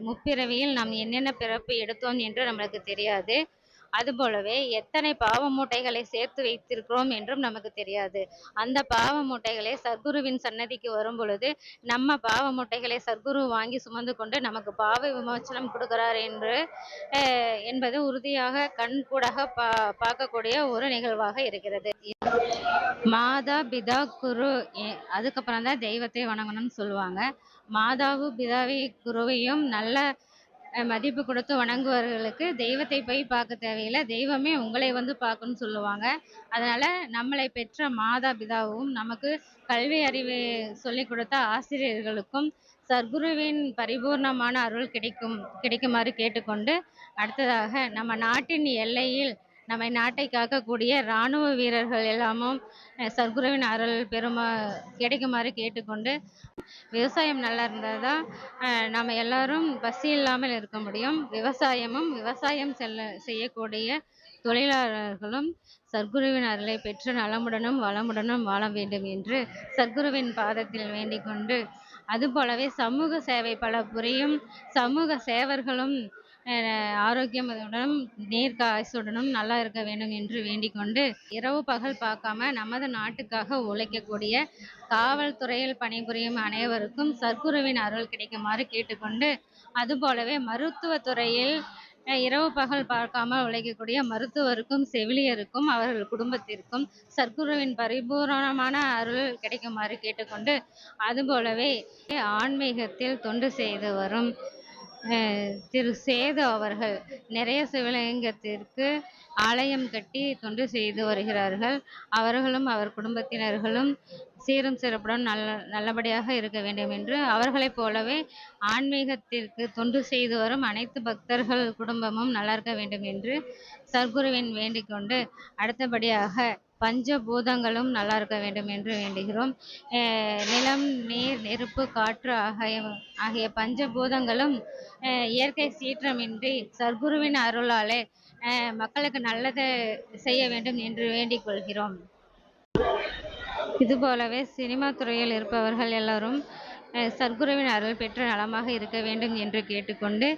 முப்பிறவியில் நாம் என்னென்ன பிறப்பு எடுத்தோம் என்று நம்மளுக்கு தெரியாது. அதுபோலவே எத்தனை பாவ மூட்டைகளை சேர்த்து வைத்திருக்கிறோம் என்றும் நமக்கு தெரியாது. அந்த பாவ மூட்டைகளை சத்குருவின் சன்னதிக்கு வரும்பொழுது, நம்ம பாவ மூட்டைகளை சத்குரு வாங்கி சுமந்து கொண்டு நமக்கு பாவ விமோசனம் கொடுக்கிறார் என்பது உறுதியாக கண்கூடாக பார்க்கக்கூடிய ஒரு நிகழ்வாக இருக்கிறது. மாதா, பிதா, குரு அதுக்கப்புறம் தான் தெய்வத்தை வணங்கணும்னு சொல்லுவாங்க. மாதாவும், குருவையும் நல்ல மதிப்பு கொடுத்து வணங்குவர்களுக்கு தெய்வத்தை போய் பார்க்க தேவையில்லை. தெய்வமே உங்களை வந்து பார்க்கணும்னு சொல்லுவாங்க. அதனால நம்மளை பெற்ற மாதா, பிதாவும் நமக்கு கல்வி அறிவு சொல்லிக் கொடுத்த ஆசிரியர்களுக்கும் சத்குருவின் பரிபூர்ணமான அருள் கிடைக்குமாறு கேட்டுக்கொண்டு, அடுத்ததாக நம்ம நாட்டின் எல்லையில் நம்ம நாட்டை காக்கக்கூடிய இராணுவ வீரர்கள் எல்லாமும் சத்குருவின் அருள் கிடைக்குமாறு கேட்டுக்கொண்டு, விவசாயம் நல்லா இருந்தால் தான் நம்ம எல்லாரும் பசி இல்லாமல் இருக்க முடியும். விவசாயம் செய்யக்கூடிய தொழிலாளர்களும் சத்குருவின் அருளை பெற்று நலமுடனும் வளமுடனும் வாழ வேண்டும் என்று சத்குருவின் பாதத்தில் வேண்டிக் கொண்டு, அதுபோலவே சமூக சேவை பல புரியும் சமூக சேவர்களும் ஆரோக்கியமுடனும் நீர்க்க ஆயுசுடனும் நல்லா இருக்க வேண்டும் என்று வேண்டிக் கொண்டு, இரவு பகல் பார்க்காம நமது நாட்டுக்காக உழைக்கக்கூடிய காவல்துறையில் பணிபுரியும் அனைவருக்கும் சத்குருவின் அருள் கிடைக்குமாறு கேட்டுக்கொண்டு, அதுபோலவே மருத்துவத்துறையில் இரவு பகல் பார்க்காமல் உழைக்கக்கூடிய மருத்துவருக்கும் செவிலியருக்கும் அவர்கள் குடும்பத்திற்கும் சத்குருவின் பரிபூரணமான அருள் கிடைக்குமாறு கேட்டுக்கொண்டு, அதுபோலவே ஆன்மீகத்தில் தொண்டு செய்து வரும் திரு சேது அவர்கள் நிறைய சிவலிங்கத்திற்கு ஆலயம் கட்டி தொண்டு செய்து வருகிறார்கள். அவர்களும் அவர் குடும்பத்தினர்களும் சீரும் சிறப்புடன் நல்லபடியாக இருக்க வேண்டும் என்று, அவர்களைப் போலவே ஆன்மீகத்திற்கு தொண்டு செய்து வரும் அனைத்து பக்தர்கள் குடும்பமும் நல்லா இருக்க வேண்டும் என்று சத்குருவின் வேண்டிக் கொண்டு, அடுத்தபடியாக பஞ்சபூதங்களும் நல்லா இருக்க வேண்டும் என்று வேண்டுகிறோம். நிலம், நீர், நெருப்பு, காற்று ஆகிய பஞ்சபூதங்களும் இயற்கை சீற்றமின்றி சத்குருவின் அருளாலே மக்களுக்கு நல்லது செய்ய வேண்டும் என்று வேண்டிக் கொள்கிறோம். இதுபோலவே சினிமா துறையில் இருப்பவர்கள் எல்லாரும் சத்குருவின் அருள் பெற்று நலமாக இருக்க வேண்டும் என்று கேட்டுக்கொண்டு,